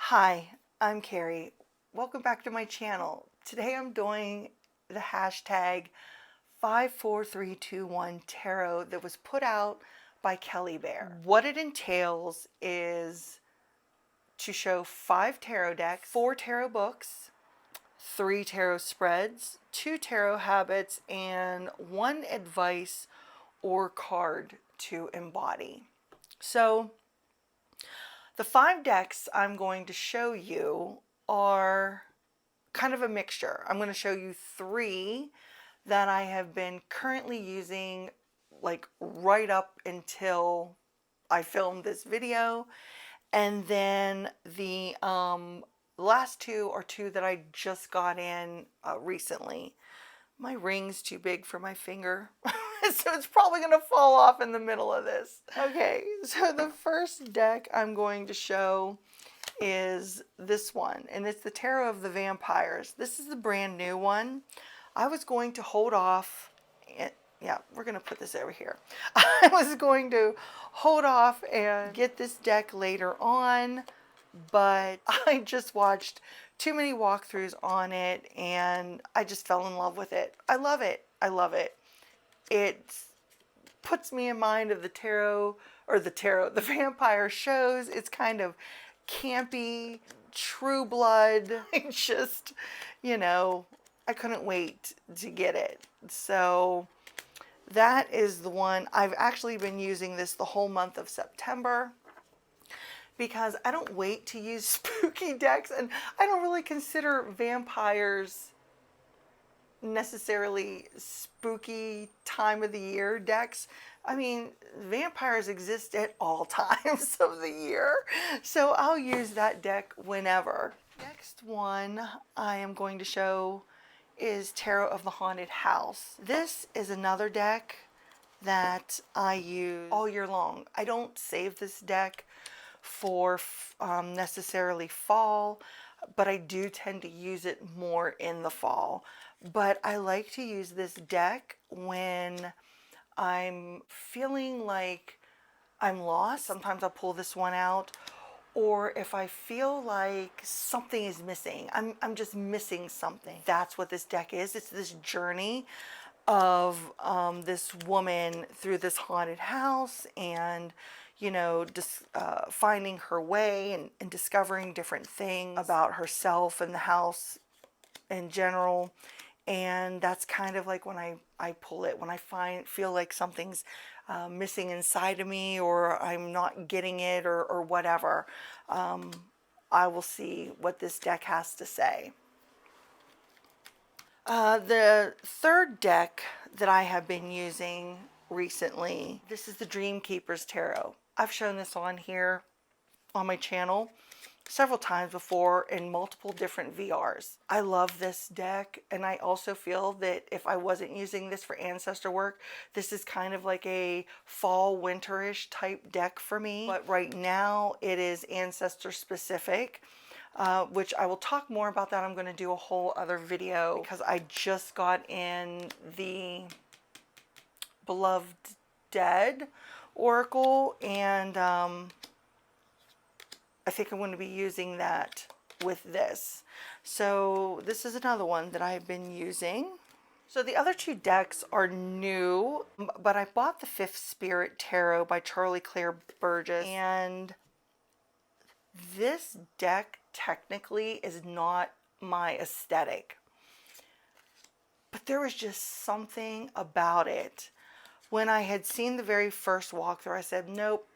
Hi, I'm Carrie. Welcome back to my channel. Today I'm doing the hashtag 54321 tarot that was put out by Kelly Bear. What it entails is to show 5 tarot decks, 4 tarot books, 3 tarot spreads, 2 tarot habits, and 1 advice or card to embody. So the 5 decks I'm going to show you are kind of a mixture. I'm going to show you 3 that I have been currently using like right up until I filmed this video. And then the last 2 are 2 that I just got in recently. My ring's too big for my finger, so it's probably going to fall off in the middle of this. Okay, so the first deck I'm going to show is this one, and it's the Tarot of the Vampires. This is the brand new one. I was going to hold off, yeah, we're going to put this over here. I was going to hold off and get this deck later on, but I just watched too many walkthroughs on it and I just fell in love with it. I love it. I love it. It puts me in mind of the the vampire shows. It's kind of campy, True Blood. I just, I couldn't wait to get it. So that is the one. I've actually been using this the whole month of September, because I don't wait to use spooky decks, and I don't really consider vampires necessarily spooky time of the year decks. I mean, vampires exist at all times of the year, so I'll use that deck whenever. Next one I am going to show is Tarot of the Haunted House. This is another deck that I use all year long. I don't save this deck for necessarily fall, but I do tend to use it more in the fall. But I like to use this deck when I'm feeling like I'm lost. Sometimes I'll pull this one out, or if I feel like something is missing, I'm just missing something. That's what this deck is. It's this journey of this woman through this haunted house, and finding her way and discovering different things about herself and the house in general. And that's kind of like when I pull it, when I feel like something's missing inside of me, or I'm not getting it, or whatever. I will see what this deck has to say. The third deck that I have been using recently, this is the Dreamkeepers Tarot. I've shown this on here on my channel several times before in multiple different VRs. I love this deck, and I also feel that if I wasn't using this for ancestor work, this is kind of like a fall winterish type deck for me. But right now it is ancestor specific, which I will talk more about that. I'm going to do a whole other video because I just got in the Beloved Dead Oracle, and I think I'm going to be using that with this. So this is another one that I've been using. So the other 2 decks are new, but I bought the Fifth Spirit Tarot by Charlie Claire Burgess, and this deck technically is not my aesthetic, but there was just something about it. When I had seen the very first walkthrough, I said, nope,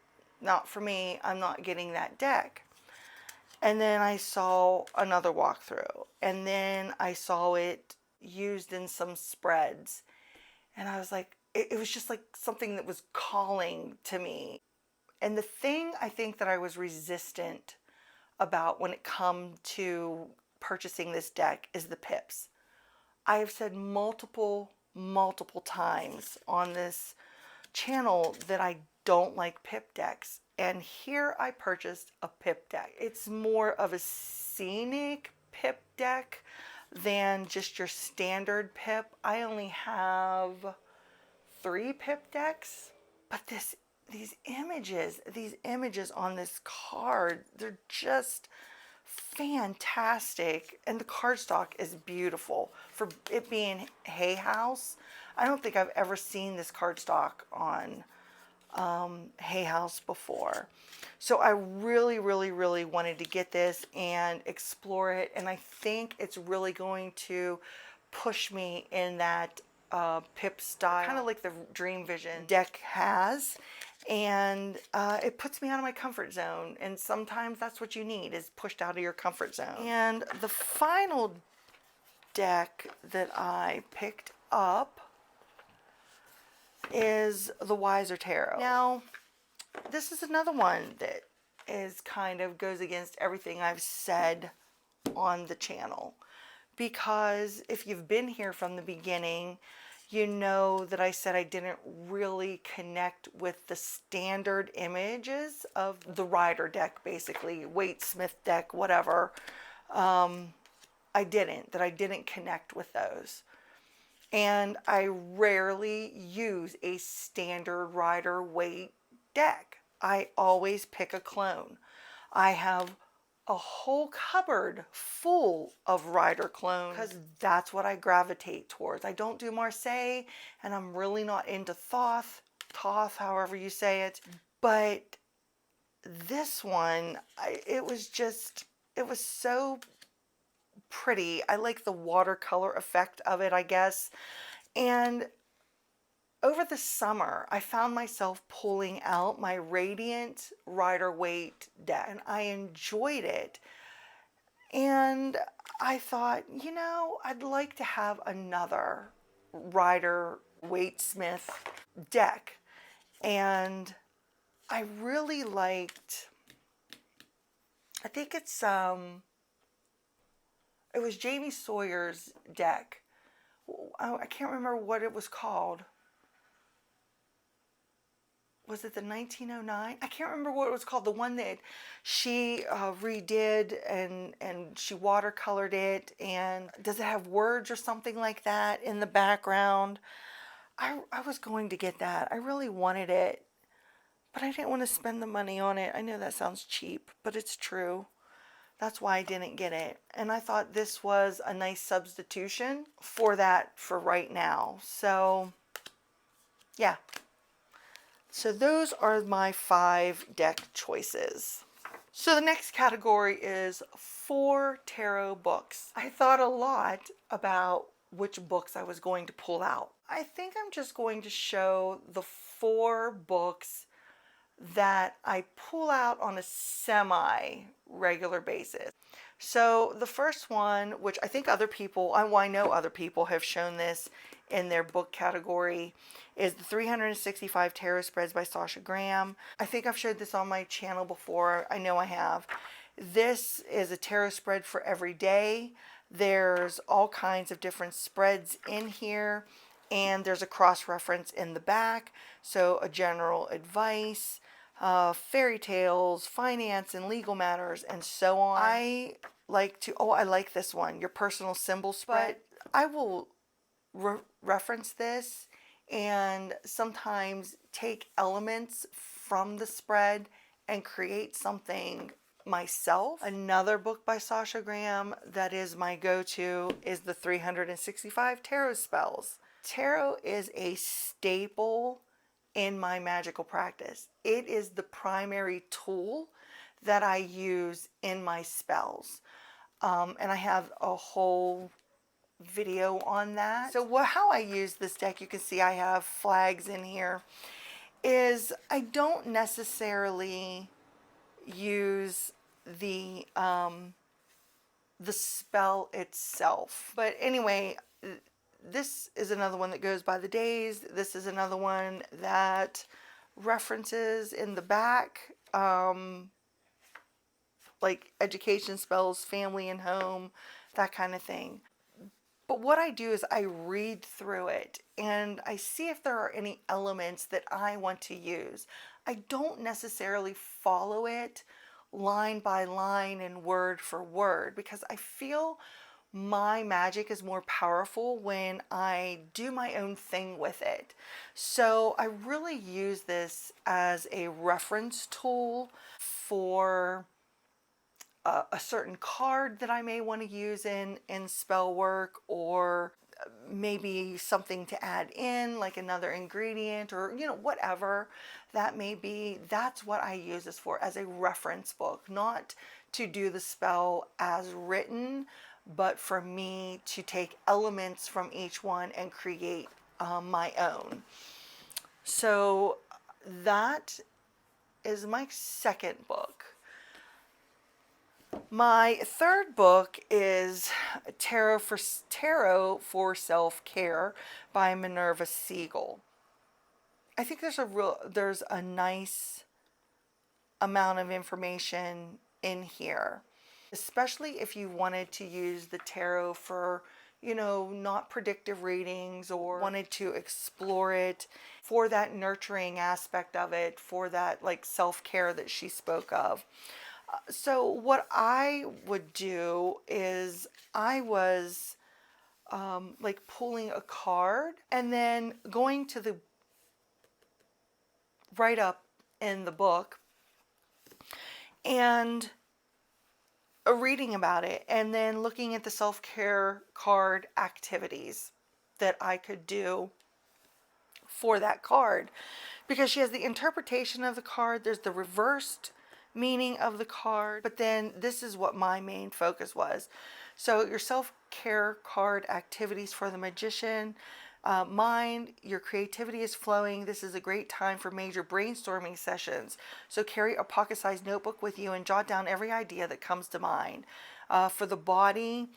not for me. I'm not getting that deck. And then I saw another walkthrough, and then I saw it used in some spreads, and I was like, it was just like something that was calling to me. And the thing I think that I was resistant about when it come to purchasing this deck is the pips. I have said multiple times on this channel that I don't like pip decks, and here I purchased a pip deck. It's more of a scenic pip deck than just your standard pip. I only have 3 pip decks, but these images on this card, they're just fantastic, and the cardstock is beautiful for it being Hay House. I don't think I've ever seen this cardstock on Hay House before. So I really, really, really wanted to get this and explore it, and I think it's really going to push me in that pip style, kind of like the Dream Vision deck has. And it puts me out of my comfort zone, and sometimes that's what you need, is pushed out of your comfort zone. And the final deck that I picked up is the Weiset Tarot. Now, this is another one that is kind of goes against everything I've said on the channel, because if you've been here from the beginning, you know that I said I didn't really connect with the standard images of the Rider deck, basically, Weiset deck, whatever. I didn't connect with those. And I rarely use a standard Rider Waite deck. I always pick a clone. I have a whole cupboard full of Rider clones because that's what I gravitate towards. I don't do Marseille, and I'm really not into Thoth, however you say it. But this one, it was so pretty. I like the watercolor effect of it, I guess. And over the summer, I found myself pulling out my Radiant Rider Waite deck, and I enjoyed it. And I thought, you know, I'd like to have another Rider Waite Smith deck. And I really liked, I think it was Jamie Sawyer's deck. I can't remember what it was called. Was it the 1909? I can't remember what it was called. The one that she redid and she watercolored it. And does it have words or something like that in the background? I was going to get that. I really wanted it, but I didn't want to spend the money on it. I know that sounds cheap, but it's true. That's why I didn't get it. And I thought this was a nice substitution for that for right now. So, yeah. So those are my 5 deck choices. So the next category is 4 tarot books. I thought a lot about which books I was going to pull out. I think I'm just going to show the 4 books that I pull out on a semi-regular basis. So the first one, which I think other people, I know other people have shown this in their book category, is the 365 Tarot Spreads by Sasha Graham. I think I've showed this on my channel before. I know I have. This is a tarot spread for every day. There's all kinds of different spreads in here, and there's a cross-reference in the back. So a general advice, fairy tales, finance and legal matters, and so on. I like this one, your personal symbol spread. But I will reference this and sometimes take elements from the spread and create something myself. Another book by Sasha Graham that is my go-to is the 365 Tarot Spells. Tarot is a staple in my magical practice. It is the primary tool that I use in my spells. And I have a whole video on that. So how I use this deck, you can see I have flags in here, is I don't necessarily use the spell itself. But anyway, this is another one that goes by the days. This is another one that references in the back, like education spells, family and home, that kind of thing. But what I do is I read through it and I see if there are any elements that I want to use. I don't necessarily follow it line by line and word for word, because I feel my magic is more powerful when I do my own thing with it. So I really use this as a reference tool for a certain card that I may want to use in spell work, or maybe something to add in, like another ingredient, or whatever that may be. That's what I use this for, as a reference book, not to do the spell as written, but for me to take elements from each one and create my own. So that is my second book. My third book is Tarot for Self-Care by Minerva Siegel. I think there's a nice amount of information in here, especially if you wanted to use the tarot for, not predictive readings, or wanted to explore it for that nurturing aspect of it, for that like self-care that she spoke of. So what I would do is I was like pulling a card and then going to the write up in the book and reading about it, and then looking at the self-care card activities that I could do for that card, because she has the interpretation of the card, there's the reversed meaning of the card, but then this is what my main focus was. So your self-care card activities for the magician. Mind, your creativity is flowing. This is a great time for major brainstorming sessions. So carry a pocket-sized notebook with you and jot down every idea that comes to mind. For the body,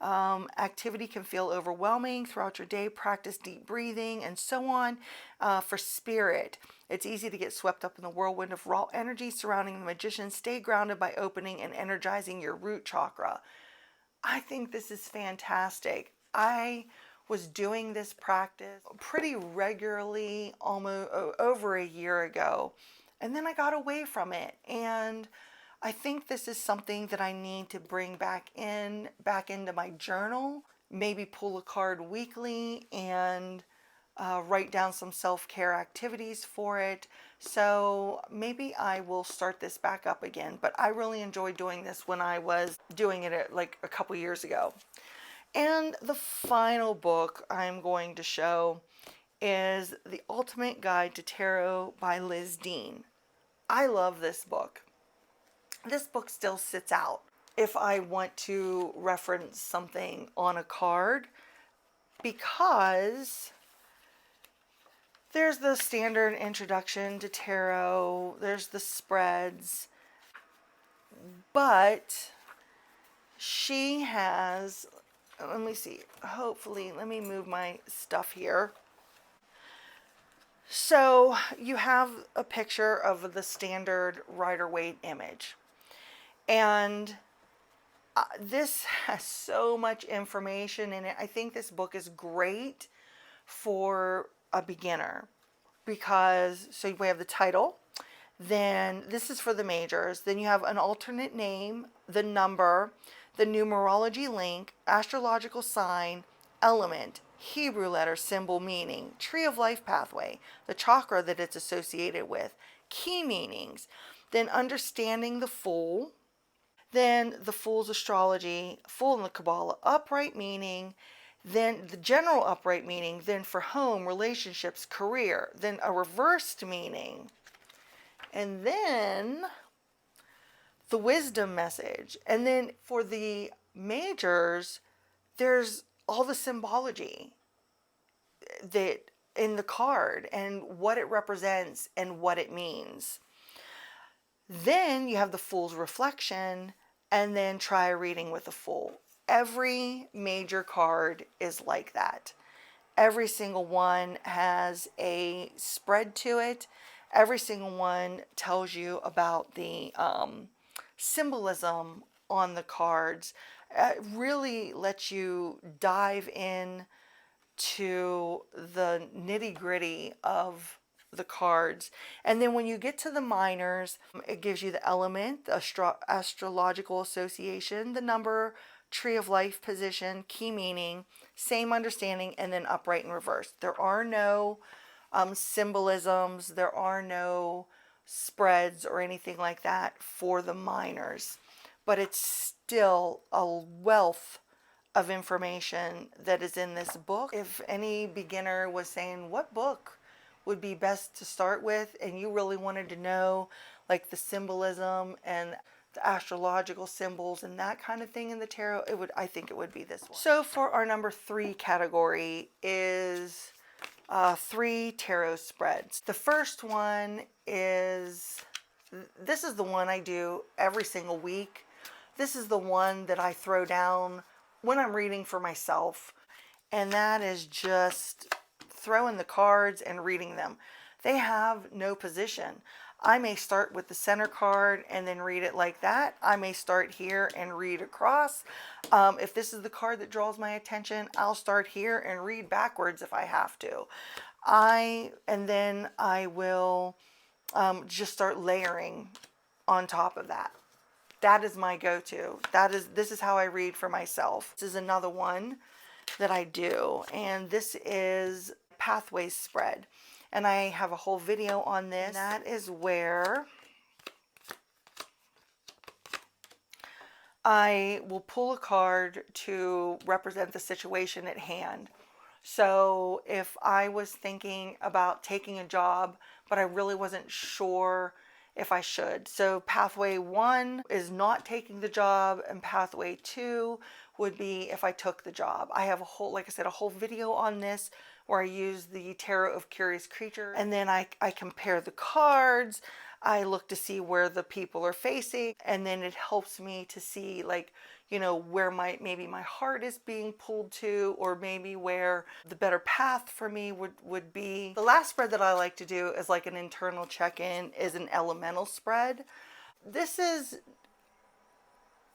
activity can feel overwhelming throughout your day. Practice deep breathing and so on. For spirit, it's easy to get swept up in the whirlwind of raw energy surrounding the magician. Stay grounded by opening and energizing your root chakra. I think this is fantastic. I was doing this practice pretty regularly almost over a year ago, and then I got away from it, and I think this is something that I need to bring back into my journal. Maybe pull a card weekly and write down some self-care activities for it. So maybe I will start this back up again, but I really enjoyed doing this when I was doing it like a couple years ago. And the final book I'm going to show is The Ultimate Guide to Tarot by Liz Dean. I love this book. This book still sits out if I want to reference something on a card, because there's the standard introduction to tarot, there's the spreads, but she has, let me see, hopefully, let me move my stuff here. So you have a picture of the standard Rider-Waite image, and this has so much information in it. I think this book is great for a beginner, because so we have the title, then this is for the majors, then you have an alternate name, the number, the numerology link, astrological sign, element, Hebrew letter, symbol, meaning, tree of life pathway, the chakra that it's associated with, key meanings, then understanding the Fool, then the Fool's astrology, Fool in the Kabbalah, upright meaning, then the general upright meaning, then for home, relationships, career, then a reversed meaning, and then the wisdom message. And then for the majors, there's all the symbology that in the card and what it represents and what it means. Then you have the Fool's reflection, and then try a reading with the Fool. Every major card is like that. Every single one has a spread to it. Every single one tells you about the symbolism on the cards. It really lets you dive in to the nitty-gritty of the cards. And then when you get to the minors, it gives you the element, the astrological association, the number, tree of life position, key meaning, same understanding, and then upright and reverse. There are no symbolisms, there are no spreads or anything like that for the minors. but it's still a wealth of information that is in this book. If any beginner was saying what book would be best to start with, and you really wanted to know like the symbolism and the astrological symbols and that kind of thing in the tarot, I think it would be this one. So for our number 3 category is 3 tarot spreads. The first one is, this is the one I do every single week. This is the one that I throw down when I'm reading for myself, and that is just throwing the cards and reading them. They have no position. I may start with the center card and then read it like that. I may start here and read across. If this is the card that draws my attention, I'll start here and read backwards if I have to. And then I will just start layering on top of that. That is my go-to. This is how I read for myself. This is another one that I do, and this is Pathways spread. And I have a whole video on this. And that is where I will pull a card to represent the situation at hand. So if I was thinking about taking a job, but I really wasn't sure if I should. So pathway 1 is not taking the job, and pathway 2 would be if I took the job. I have a whole, like I said, a whole video on this where I use the Tarot of Curious Creatures, and then I compare the cards. I look to see where the people are facing, and then it helps me to see, like, you know, where maybe my heart is being pulled to, or maybe where the better path for me would be. The last spread that I like to do is like an internal check-in, is an elemental spread. This is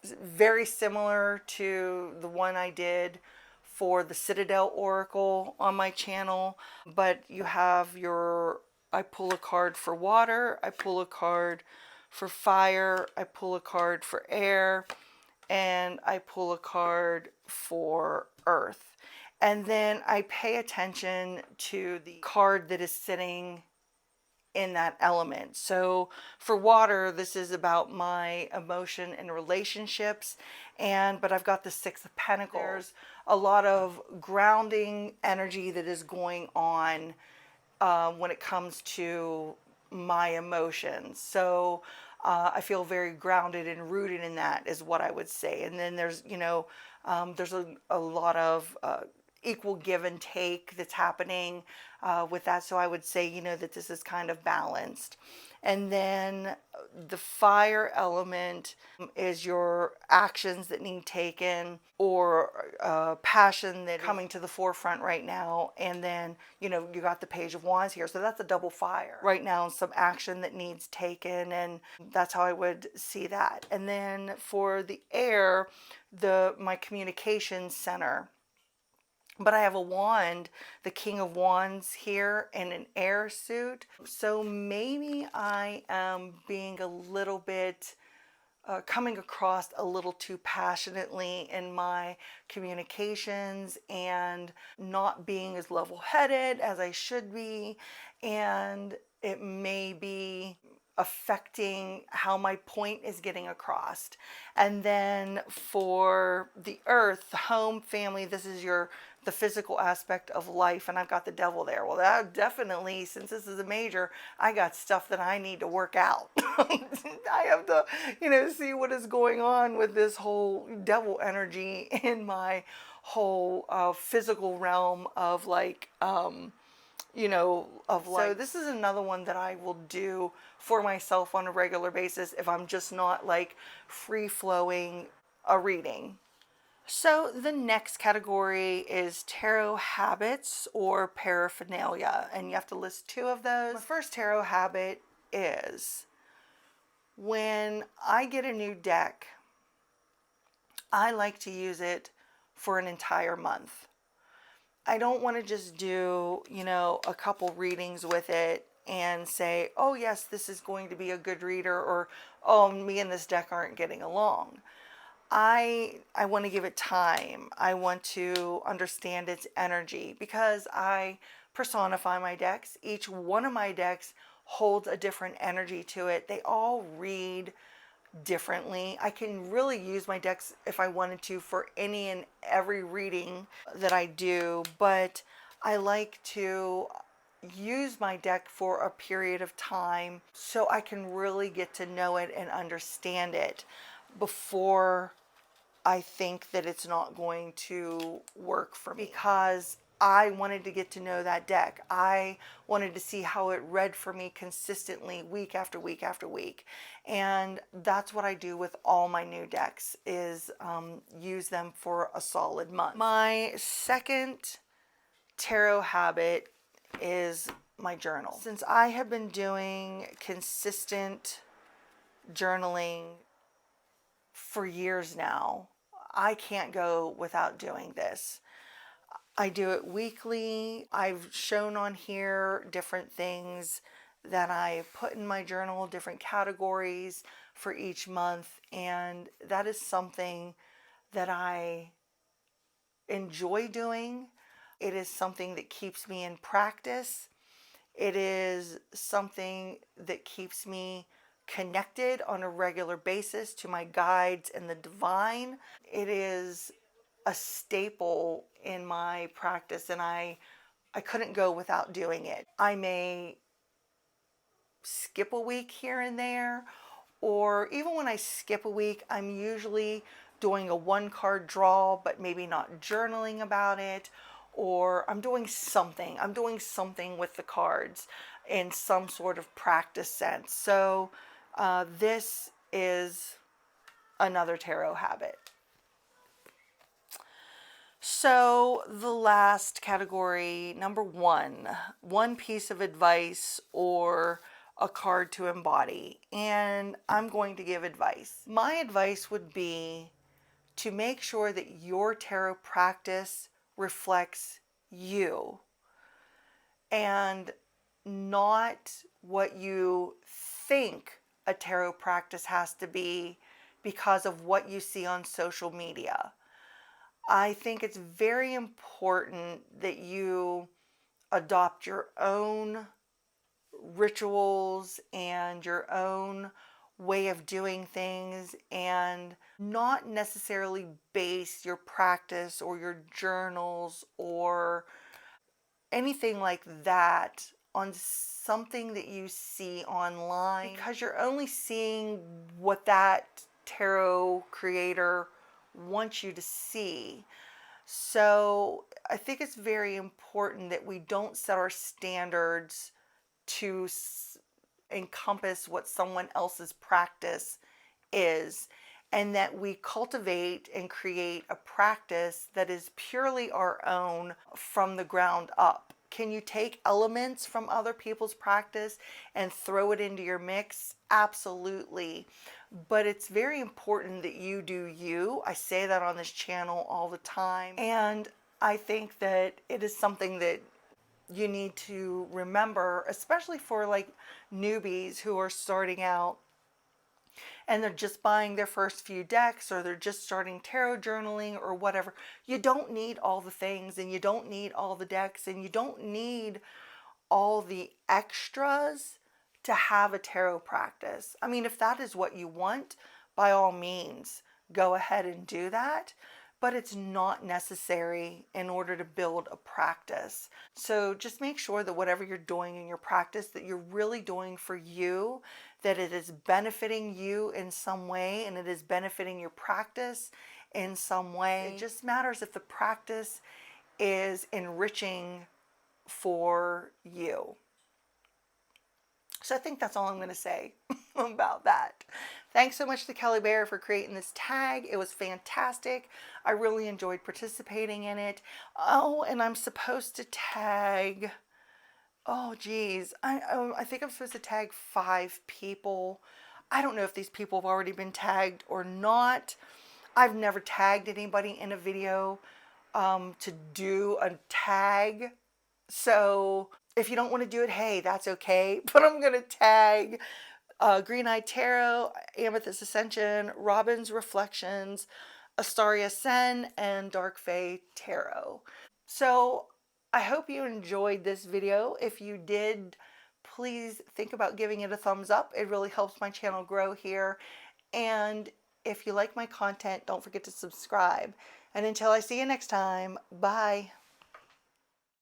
very similar to the one I did for the Citadel Oracle on my channel, but you have I pull a card for water, I pull a card for fire, I pull a card for air, and I pull a card for earth. And then I pay attention to the card that is sitting in that element. So for water, this is about my emotion and relationships, but I've got the 6 of Pentacles. There's a lot of grounding energy that is going on when it comes to my emotions. So I feel very grounded and rooted in that, is what I would say. And then there's, you know, there's a lot of equal give and take that's happening with that. So I would say, you know, that this is kind of balanced. And then the fire element is your actions that need taken, or passion that coming to the forefront right now. And then, you know, you got the Page of Wands here. So that's a double fire right now, some action that needs taken. And that's how I would see that. And then for the air, my communication center. But I have a wand, the King of Wands here, in an air suit. So maybe I am being a little bit, coming across a little too passionately in my communications, and not being as level-headed as I should be. And it may be affecting how my point is getting across. And then for the earth, the home, family, this is the physical aspect of life, and I've got the devil there. Well, that definitely, since this is a major, I got stuff that I need to work out. I have to, you know, see what is going on with this whole devil energy in my whole physical realm of, like, you know, of life. So this is another one that I will do for myself on a regular basis if I'm just not like free-flowing a reading. So the next category is tarot habits or paraphernalia, and you have to list 2 of those. My first tarot habit is, when I get a new deck, I like to use it for an entire month. I don't want to just do, you know, a couple readings with it and say, oh yes, this is going to be a good reader, or oh, me and this deck aren't getting along. I want to give it time. I want to understand its energy, because I personify my decks. Each one of my decks holds a different energy to it. They all read differently. I can really use my decks if I wanted to for any and every reading that I do, but I like to use my deck for a period of time so I can really get to know it and understand it before I think that it's not going to work for me, because I wanted to get to know that deck. I wanted to see how it read for me consistently week after week after week. And that's what I do with all my new decks, is use them for a solid month. My second tarot habit is my journal. Since I have been doing consistent journaling for years now, I can't go without doing this. I do it weekly. I've shown on here different things that I put in my journal, different categories for each month, and that is something that I enjoy doing. It is something that keeps me in practice. It is something that keeps me connected on a regular basis to my guides and the divine. It is a staple in my practice, and I couldn't go without doing it. I may skip a week here and there, or even when I skip a week, I'm usually doing a one card draw, but maybe not journaling about it, or I'm doing something. I'm doing something with the cards in some sort of practice sense. So this is another tarot habit. So the last category, number one piece of advice or a card to embody. And I'm going to give advice. My advice would be to make sure that your tarot practice reflects you and not what you think a tarot practice has to be because of what you see on social media. I think it's very important that you adopt your own rituals and your own way of doing things, and not necessarily base your practice or your journals or anything like that on something that you see online, because you're only seeing what that tarot creator wants you to see. So I think it's very important that we don't set our standards to encompass what someone else's practice is, and that we cultivate and create a practice that is purely our own from the ground up. Can you take elements from other people's practice and throw it into your mix? Absolutely. But it's very important that you do you. I say that on this channel all the time. And I think that it is something that you need to remember, especially for like newbies who are starting out and they're just buying their first few decks, or they're just starting tarot journaling or whatever. You don't need all the things, and you don't need all the decks, and you don't need all the extras to have a tarot practice. I mean, if that is what you want, by all means, go ahead and do that. But it's not necessary in order to build a practice. So just make sure that whatever you're doing in your practice, that you're really doing for you, that it is benefiting you in some way, and it is benefiting your practice in some way. It just matters if the practice is enriching for you. So I think that's all I'm going to say about that. Thanks so much to Kelly Bear for creating this tag. It was fantastic. I really enjoyed participating in it. Oh, and I'm supposed to tag, oh geez, I think I'm supposed to tag 5 people. I don't know if these people have already been tagged or not. I've never tagged anybody in a video to do a tag. So if you don't want to do it, hey, that's okay. But I'm going to tag Green Eyed Tarot, Amethyst Ascension, Robin's Reflections, Astaria Sen, and Dark Fae Tarot. So I hope you enjoyed this video. If you did, please think about giving it a thumbs up. It really helps my channel grow here. And if you like my content, don't forget to subscribe. And until I see you next time, bye.